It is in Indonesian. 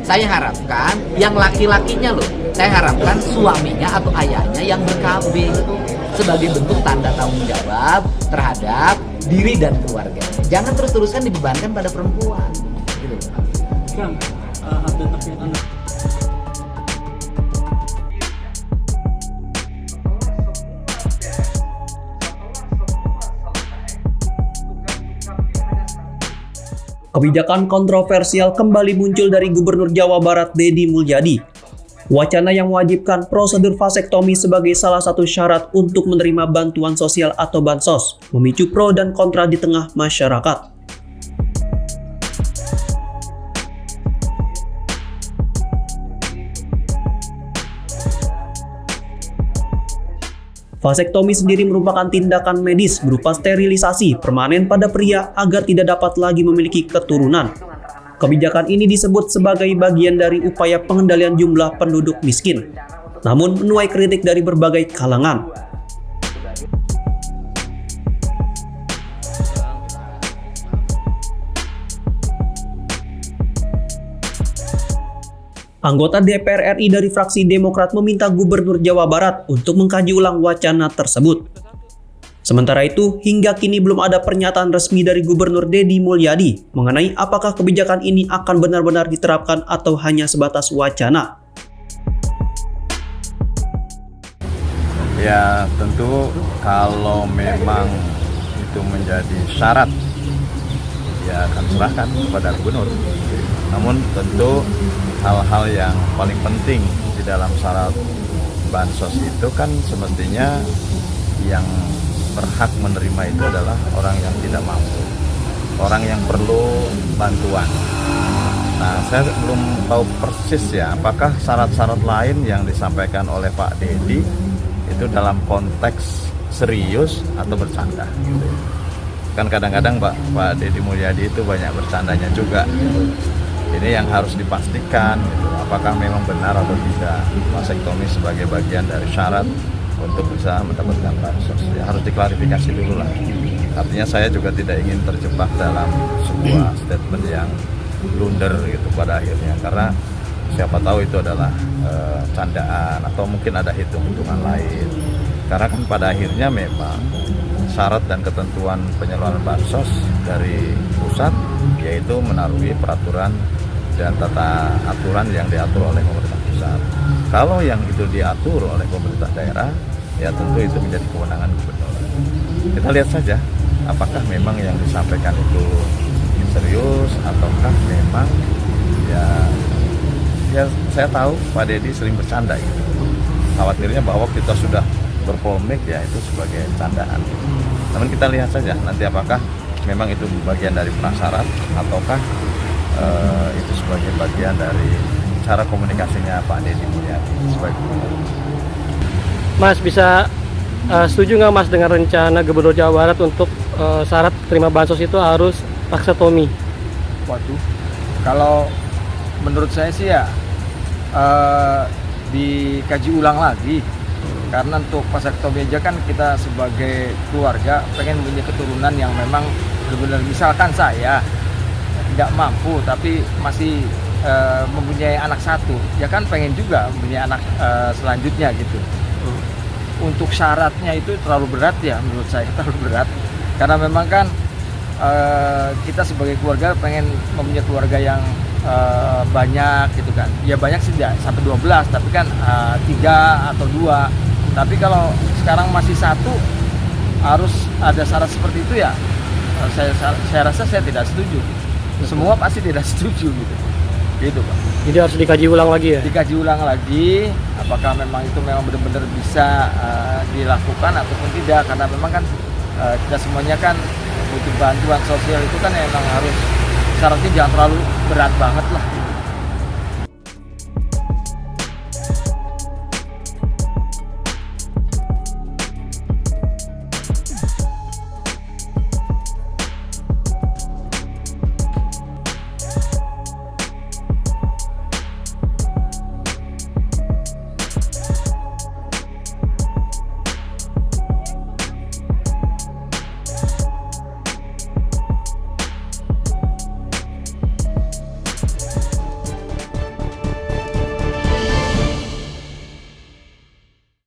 Saya harapkan yang laki-lakinya loh, saya harapkan suaminya atau ayahnya yang ber-KB sebagai bentuk tanda tanggung jawab terhadap diri dan keluarga. Jangan terus-terusan dibebankan pada perempuan. Gitu. Kang, update terkait anak. Kebijakan kontroversial kembali muncul dari Gubernur Jawa Barat Deddy Mulyadi. Wacana yang mewajibkan prosedur vasektomi sebagai salah satu syarat untuk menerima bantuan sosial atau bansos memicu pro dan kontra di tengah masyarakat. Vasektomi sendiri merupakan tindakan medis berupa sterilisasi permanen pada pria agar tidak dapat lagi memiliki keturunan. Kebijakan ini disebut sebagai bagian dari upaya pengendalian jumlah penduduk miskin, namun menuai kritik dari berbagai kalangan. Anggota DPR RI dari fraksi Demokrat meminta Gubernur Jawa Barat untuk mengkaji ulang wacana tersebut. Sementara itu, hingga kini belum ada pernyataan resmi dari Gubernur Deddy Mulyadi mengenai apakah kebijakan ini akan benar-benar diterapkan atau hanya sebatas wacana. Ya tentu kalau memang itu menjadi syarat, ya akan serahkan kepada Gubernur. Namun tentu hal-hal yang paling penting di dalam syarat bansos itu kan semestinya yang berhak menerima itu adalah orang yang tidak mampu, orang yang perlu bantuan. Nah, saya belum tahu persis ya, apakah syarat-syarat lain yang disampaikan oleh Pak Deddy itu dalam konteks serius atau bercanda. Kan kadang-kadang Pak Deddy Mulyadi itu banyak bercandanya juga. Ini yang harus dipastikan, apakah memang benar atau tidak vasektomi sebagai bagian dari syarat untuk bisa mendapatkan bansos. Ya, harus diklarifikasi dulu lah. Artinya saya juga tidak ingin terjebak dalam sebuah statement yang blunder gitu pada akhirnya, karena siapa tahu itu adalah candaan atau mungkin ada hitung-hitungan lain. Karena kan pada akhirnya memang syarat dan ketentuan penyaluran bansos dari pusat yaitu menaruhi peraturan dan tata aturan yang diatur oleh pemerintah pusat. Kalau yang itu diatur oleh pemerintah daerah, ya tentu itu menjadi kewenangan gubernur. Kita lihat saja apakah memang yang disampaikan itu serius ataukah memang ya saya tahu Pak Deddy sering bercanda gitu. Khawatirnya bahwa kita sudah berpolemik ya itu sebagai candaan. Namun kita lihat saja nanti apakah memang itu bagian dari prasyarat ataukah itu sebagai bagian dari cara komunikasinya Pak Deddy Mulyadi sebagai gubernur. Mas, bisa setuju nggak Mas dengan rencana Gubernur Jawa Barat untuk syarat terima bansos itu harus vasektomi? Waduh, kalau menurut saya sih ya dikaji ulang lagi. Karena untuk vasektomi aja kan kita sebagai keluarga pengen punya keturunan yang memang benar-benar, misalkan saya tidak mampu tapi masih mempunyai anak satu, ya kan pengen juga mempunyai anak selanjutnya gitu. Untuk syaratnya itu terlalu berat ya, menurut saya terlalu berat. Karena memang kan kita sebagai keluarga pengen mempunyai keluarga yang banyak gitu kan. Ya banyak sih tidak sampai 12, tapi kan 3 atau 2. Tapi kalau sekarang masih satu harus ada syarat seperti itu ya, saya rasa saya tidak setuju. Semua pasti tidak setuju gitu Pak. Jadi harus dikaji ulang lagi ya? Dikaji ulang lagi, apakah memang itu memang benar-benar bisa dilakukan ataupun tidak. Karena memang kan kita semuanya kan butuh bantuan sosial itu kan memang harus syaratnya jangan terlalu berat banget lah.